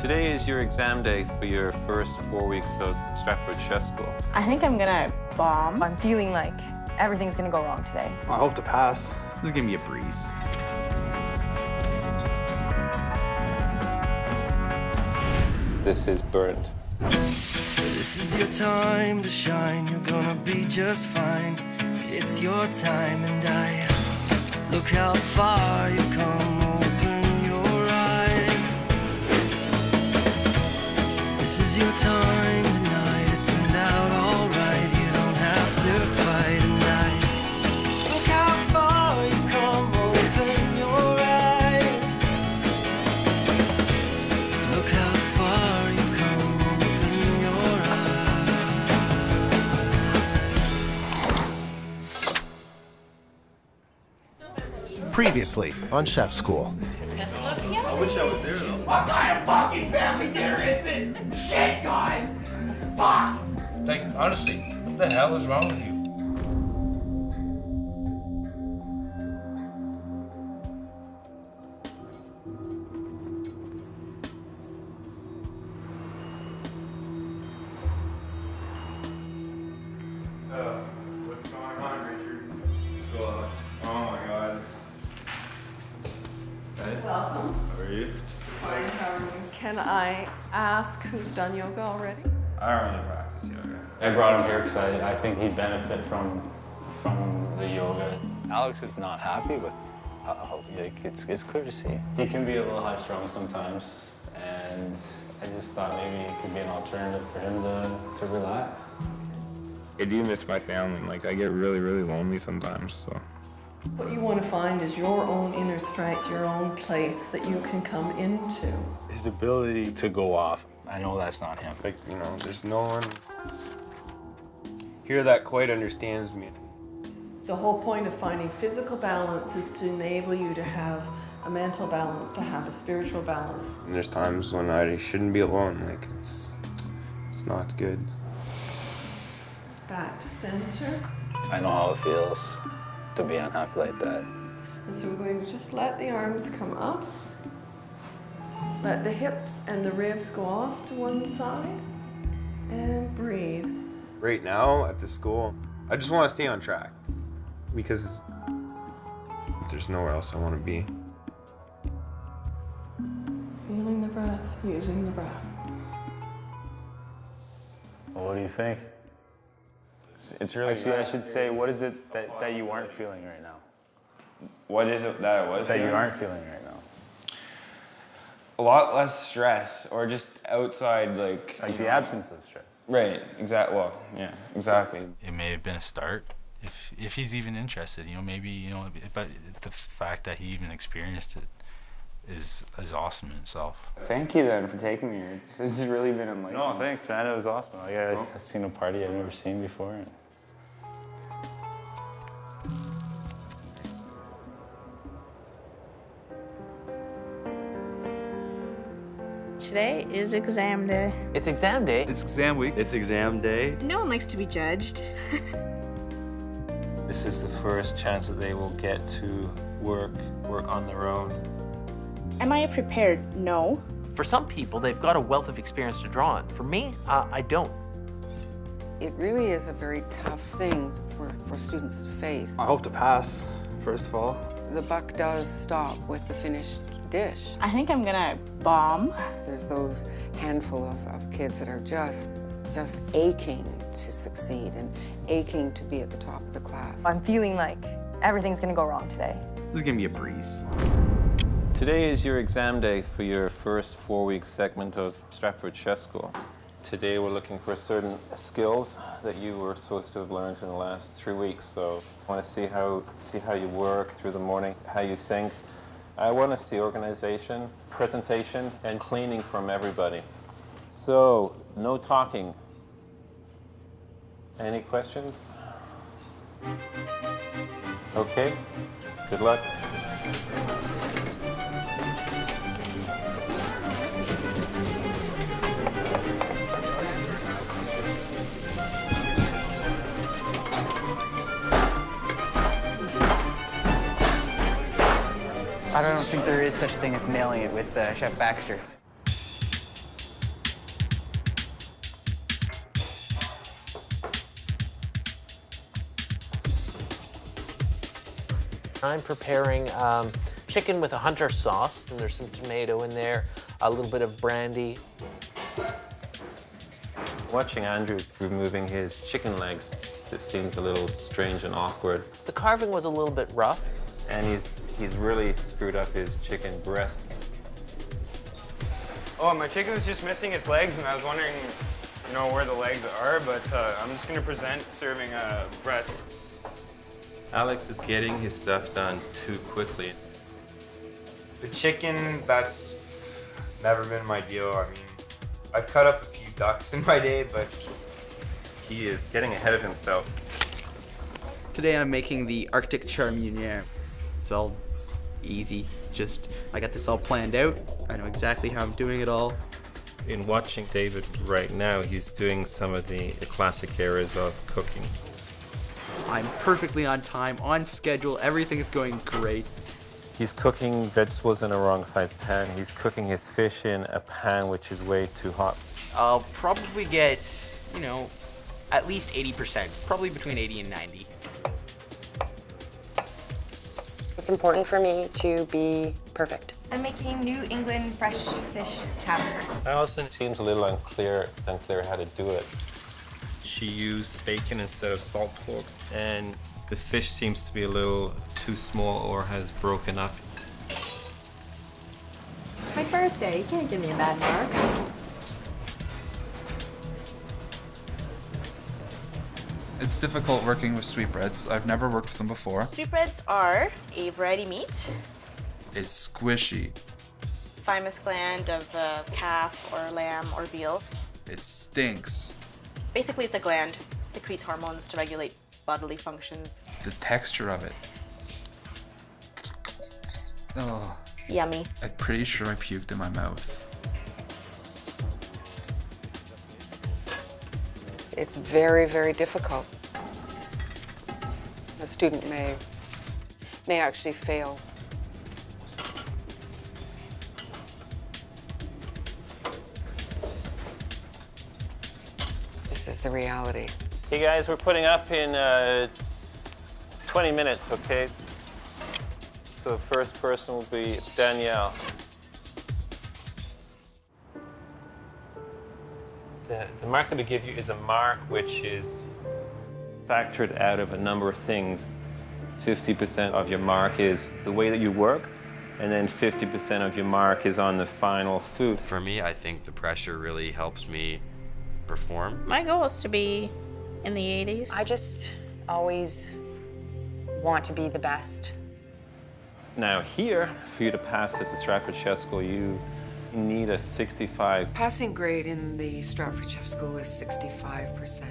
Today is your exam day for your first 4 weeks of Stratford Chef School. I think I'm gonna bomb. I'm feeling like everything's gonna go wrong today. I hope to pass. This is gonna be a breeze. This is burnt. This is your time to shine, you're gonna be just fine. It's your time and look how far you've come, open your eyes. This is your time tonight, it turned out alright, you don't have to fight tonight. Look how far you've come, open your eyes. Look how far you've come, open your eyes. Previously on Chef School. I wish I was there though. What kind of fucking family dinner is this? Shit, guys! Fuck! Like, honestly, what the hell is wrong with you? What's going on, Richard? Let's go, Alex. Oh my god. Hey. Welcome. How are you? Fine, how are you? Can I ask who's done yoga already? I don't really practice yoga. I brought him here because I think he'd benefit from the yoga. Alex is not happy with it's clear to see. He can be a little high strung sometimes, and I just thought maybe it could be an alternative for him to relax. I do miss my family. Like, I get really, really lonely sometimes, so. What you want to find is your own inner strength, your own place that you can come into. His ability to go off, I know that's not him. Like, you know, there's no one here that quite understands me. The whole point of finding physical balance is to enable you to have a mental balance, to have a spiritual balance. And there's times when I shouldn't be alone. Like, it's not good. Back to center. I know how it feels to be unhappy like that. And so we're going to just let the arms come up. Let the hips and the ribs go off to one side. And breathe. Right now at the school, I just want to stay on track because there's nowhere else I want to be. Feeling the breath, using the breath. Well, what do you think? It's really actually, I should say, what is it that you aren't feeling right now? What is it that I was That feeling? you aren't feeling right now? A lot less stress, or just outside, like the absence of stress. Right, exactly. Well, yeah, exactly. It may have been a start, if he's even interested. You know, maybe, you know, but the fact that he even experienced it is awesome in itself. Thank you then for taking me here. This has really been enlightening. No, thanks, man. It was awesome. Like, I've seen a party I've never seen before. Today is exam day. It's exam day. It's exam week. It's exam day. No one likes to be judged. This is the first chance that they will get to work on their own. Am I prepared? No. For some people, they've got a wealth of experience to draw on. For me, I don't. It really is a very tough thing for students to face. I hope to pass, first of all. The buck does stop with the finished dish. I think I'm gonna bomb. There's those handful of kids that are just aching to succeed and aching to be at the top of the class. I'm feeling like everything's gonna go wrong today. This is gonna be a breeze. Today is your exam day for your first 4-week segment of Stratford Chef School. Today we're looking for certain skills that you were supposed to have learned in the last 3 weeks. So I want to see how you work through the morning, how you think. I want to see organization, presentation, and cleaning from everybody. So no talking. Any questions? Okay, good luck. I don't think there is such thing as nailing it with Chef Baxter. I'm preparing chicken with a hunter sauce, and there's some tomato in there, a little bit of brandy. Watching Andrew removing his chicken legs, it seems a little strange and awkward. The carving was a little bit rough. And he's really screwed up his chicken breast. Oh, my chicken was just missing its legs, and I was wondering, you know, where the legs are, but I'm just gonna present serving a breast. Alex is getting his stuff done too quickly. The chicken, that's never been my deal. I mean, I've cut up a few ducks in my day, but he is getting ahead of himself. Today I'm making the ARCTIC CHAR MEUNIERE. It's all easy. Just, I got this all planned out. I know exactly how I'm doing it all. In watching David right now, he's doing some of the classic areas of cooking. I'm perfectly on time, on schedule, everything is going great. He's cooking vegetables in a wrong size pan. He's cooking his fish in a pan which is way too hot. I'll probably get, you know, at least 80%, probably between 80 and 90. It's important for me to be perfect. I'm making New England fresh fish chowder. Allison seems a little unclear how to do it. She used bacon instead of salt pork, and the fish seems to be a little too small or has broken up. It's my birthday. You can't give me a bad mark. It's difficult working with sweetbreads. I've never worked with them before. Sweetbreads are a variety meat. It's squishy. Thymus gland of calf or lamb or veal. It stinks. Basically, it's a gland. It secretes hormones to regulate bodily functions. The texture of it. Oh. Yummy. I'm pretty sure I puked in my mouth. It's very, very difficult. A student may actually fail. This is the reality. Hey guys, we're putting up in 20 minutes, okay? So the first person will be Danielle. The mark that we give you is a mark which is factored out of a number of things. 50% of your mark is the way that you work, and then 50% of your mark is on the final food. For me, I think the pressure really helps me perform. My goal is to be in the 80s. I just always want to be the best. Now here, for you to pass at the Stratford Chef School, you need a 65. Passing grade in the Stratford Chef School is 65%,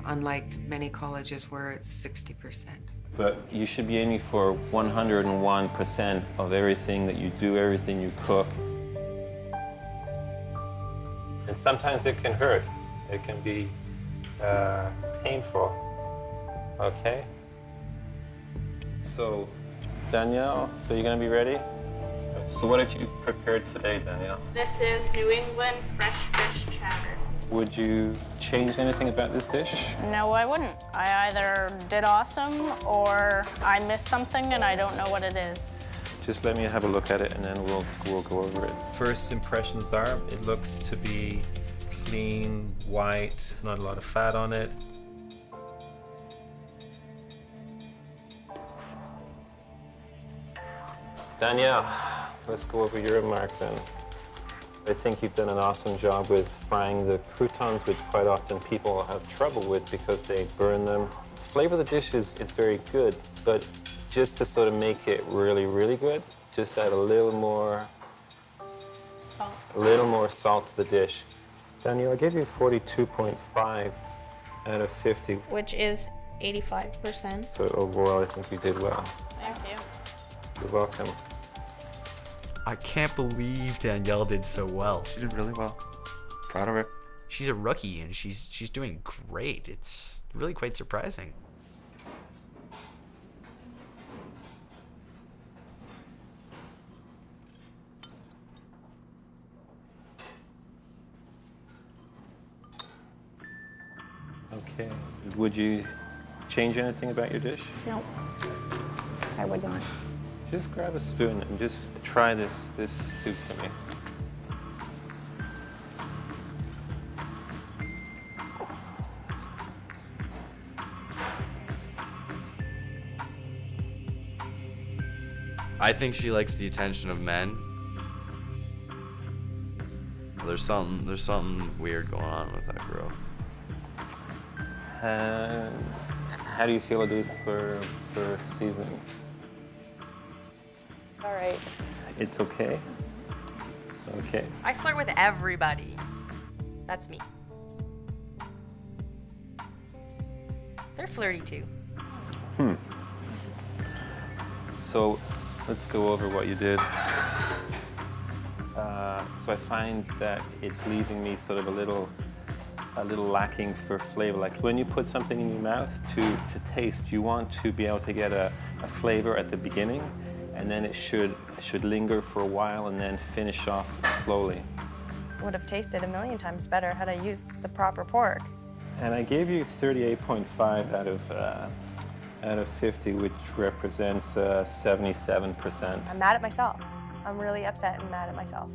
unlike many colleges where it's 60%. But you should be aiming for 101% of everything that you do, everything you cook. And sometimes it can hurt. It can be painful, okay? So, Danielle, are you gonna be ready? So what have you prepared today, Danielle? This is New England fresh fish chowder. Would you change anything about this dish? No, I wouldn't. I either did awesome or I missed something and I don't know what it is. Just let me have a look at it and then we'll go over it. First impressions are, it looks to be clean, white, there's not a lot of fat on it. Danielle, let's go over your mark then. I think you've done an awesome job with frying the croutons, which quite often people have trouble with because they burn them. The flavor of the dish it's very good, but just to sort of make it really, really good, just add a little more salt. A little more salt to the dish. Danielle, I gave you 42.5 out of 50. Which is 85%. So overall, I think you did well. Thank you. You're welcome. I can't believe Danielle did so well. She did really well. Proud of her. She's a rookie and she's doing great. It's really quite surprising. Okay. Would you change anything about your dish? No. I would not. Just grab a spoon and just try this soup for me. I think she likes the attention of men. There's something weird going on with that girl. How do you feel it is for seasoning? All right. It's okay. Okay. I flirt with everybody. That's me. They're flirty too. So let's go over what you did. So I find that it's leaving me sort of a little lacking for flavor. Like when you put something in your mouth to taste, you want to be able to get a flavor at the beginning, and then it should linger for a while and then finish off slowly. Would have tasted a million times better had I used the proper pork. And I gave you 38.5 out of 50, which represents 77%. I'm mad at myself. I'm really upset and mad at myself.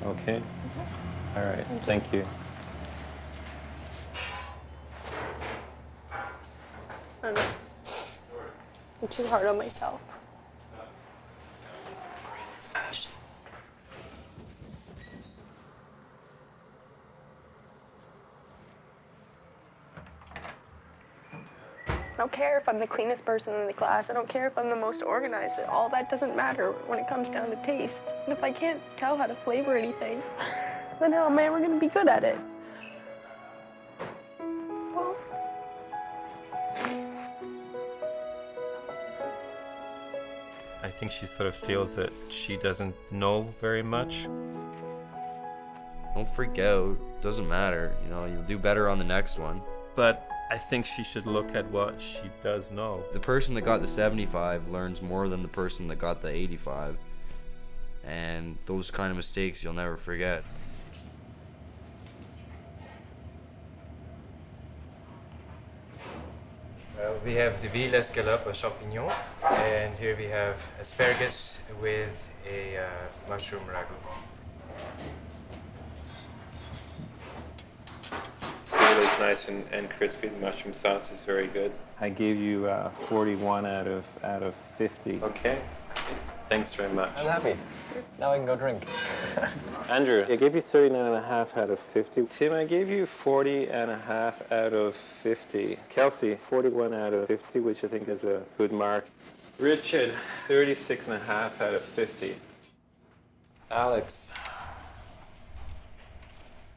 Okay. All right. Thank you. I don't know. I'm too hard on myself. I don't care if I'm the cleanest person in the class. I don't care if I'm the most organized. All that doesn't matter when it comes down to taste. And if I can't tell how to flavor anything, then how am I ever going to be good at it? Well, I think she sort of feels that she doesn't know very much. Don't freak out. Doesn't matter. You know, you'll do better on the next one. But I think she should look at what she does know. The person that got the 75 learns more than the person that got the 85. And those kind of mistakes you'll never forget. We have the veal escalope, a champignon, and here we have asparagus with a mushroom ragu. It's nice and crispy. The mushroom sauce is very good. I gave you 41 out of 50. Okay. Thanks very much. I'm happy. Now I can go drink. Andrew, I gave you 39.5 out of 50. Tim, I gave you 40.5 out of 50. Kelsey, 41 out of 50, which I think is a good mark. Richard, 36.5 out of 50. Alex,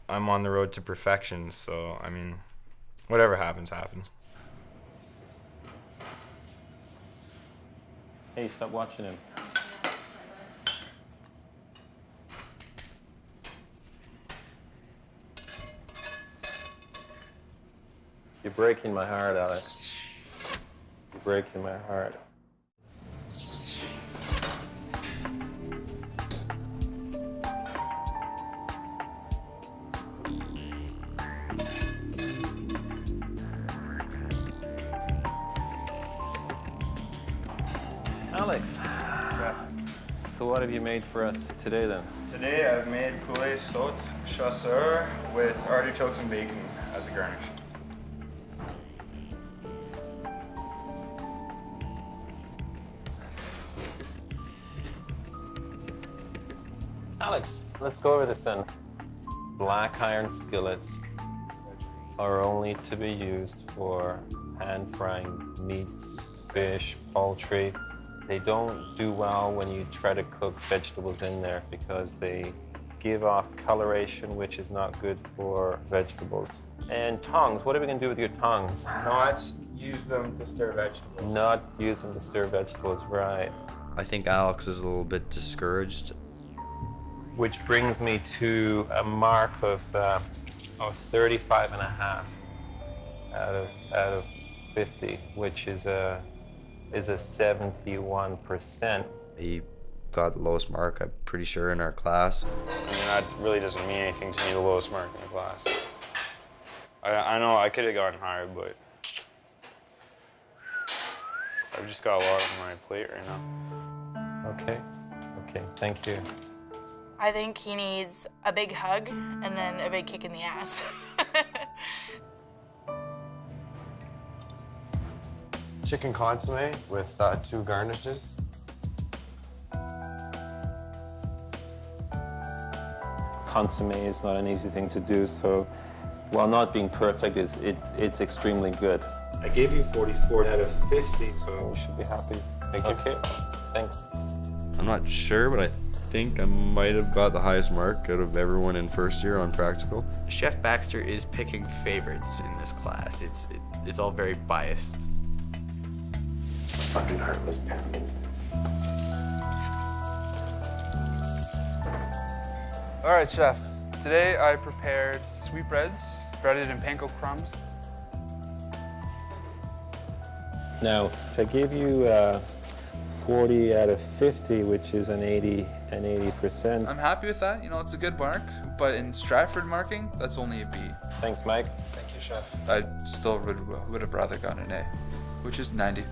I'm on the road to perfection, so, I mean, whatever happens, happens. Hey, stop watching him. You're breaking my heart, Alex. You're breaking my heart. Alex, so what have you made for us today then? Today I've made poulet saute chasseur with artichokes and bacon as a garnish. Alex, let's go over this then. Black iron skillets are only to be used for hand frying meats, fish, poultry. They don't do well when you try to cook vegetables in there because they give off coloration, which is not good for vegetables. And tongs, what are we going to do with your tongs? Not use them to stir vegetables. Not use them to stir vegetables, right. I think Alex is a little bit discouraged. Which brings me to a mark of 35.5 out of 50, which is a 71%. He got the lowest mark, I'm pretty sure, in our class. I mean, that really doesn't mean anything to me, the lowest mark in the class. I know I could have gotten higher, but I've just got a lot on my plate right now. Okay. Okay, thank you. I think he needs a big hug and then a big kick in the ass. Chicken consomme with 2 garnishes. Consomme is not an easy thing to do, so while not being perfect, it's extremely good. I gave you 44 out of 50, so you should be happy. Thank you. Okay, thanks. I'm not sure, but I think I might have got the highest mark out of everyone in first year on practical. Chef Baxter is picking favorites in this class. It's all very biased. Fucking heartless. All right, chef. Today I prepared sweetbreads, breaded in panko crumbs. Now, if I gave you 40 out of 50, which is an 80%. I'm happy with that. You know, it's a good mark, but in Stratford marking, that's only a B. Thanks, Mike. Thank you, chef. I still would have rather gotten an A, which is 90.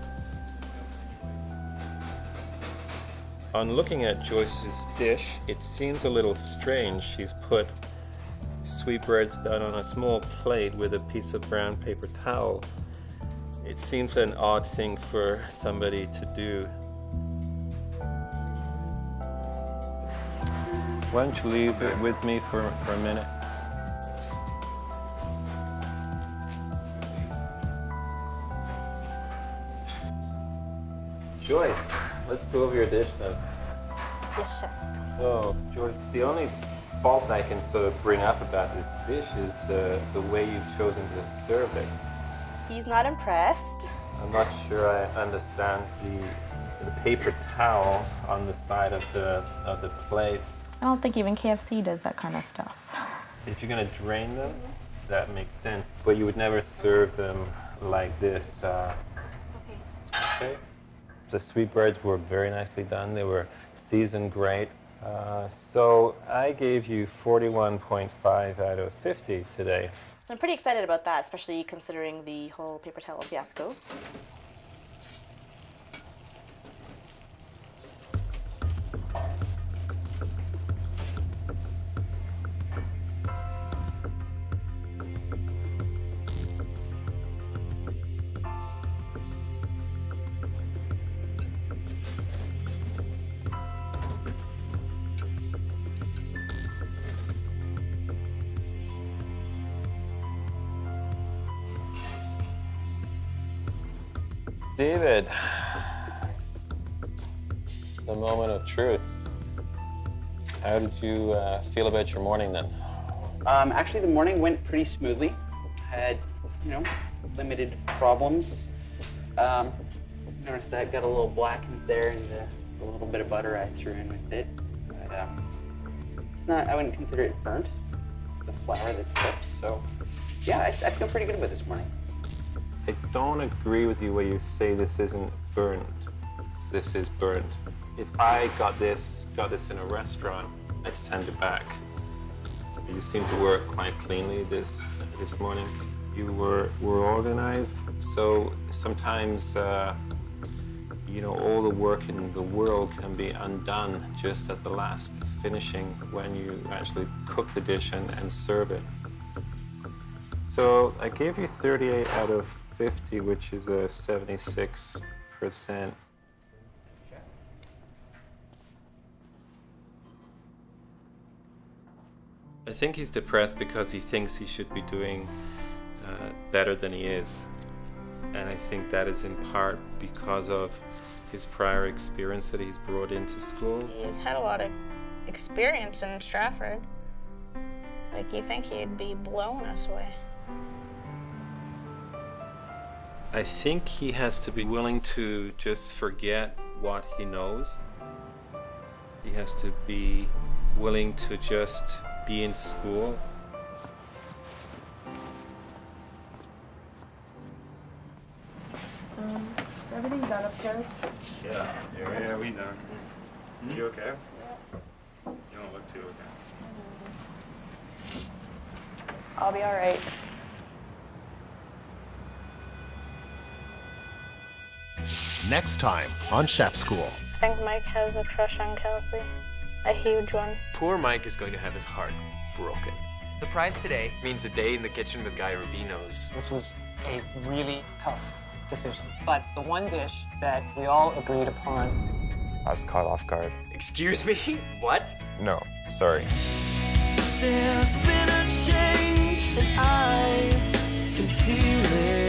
On looking at Joyce's dish, it seems a little strange. She's put sweetbreads down on a small plate with a piece of brown paper towel. It seems an odd thing for somebody to do. Why don't you leave it with me for a minute? Joyce, let's go over your dish now. Yes, chef. So, Joyce, the only fault I can sort of bring up about this dish is the way you've chosen to serve it. He's not impressed. I'm not sure I understand the paper towel on the side of the plate. I don't think even KFC does that kind of stuff. If you're gonna drain them, that makes sense. But you would never serve them like this. Okay. The sweetbreads were very nicely done. They were seasoned great. So I gave you 41.5 out of 50 today. I'm pretty excited about that, especially considering the whole paper towel fiasco. David, the moment of truth. How did you feel about your morning then? Actually, the morning went pretty smoothly. Had, limited problems. Noticed that I got a little blackened there in the little bit of butter I threw in with it. But it's not, I wouldn't consider it burnt. It's the flour that's cooked. So yeah, I feel pretty good about this morning. I don't agree with you where you say this isn't burnt. This is burnt. If I got this in a restaurant, I'd send it back. You seem to work quite cleanly this morning. You were organized, so sometimes all the work in the world can be undone just at the last finishing when you actually cook the dish and serve it. So I gave you 38 out of 50, which is a 76%. I think he's depressed because he thinks he should be doing better than he is. And I think that is in part because of his prior experience that he's brought into school. He's had a lot of experience in Stratford. Like, you think he'd be blowing us away. I think he has to be willing to just forget what he knows. He has to be willing to just be in school. Is everything done upstairs? Yeah, we done. You okay? You don't look too okay. I'll be all right. Next time on Chef School. I think Mike has a crush on Kelsey. A huge one. Poor Mike is going to have his heart broken. The prize today Means a day in the kitchen with Guy Rubino's. This was a really tough decision, but the one dish that we all agreed upon. I was caught off guard. Excuse me? What? No, sorry. There's been a change and I can feel it.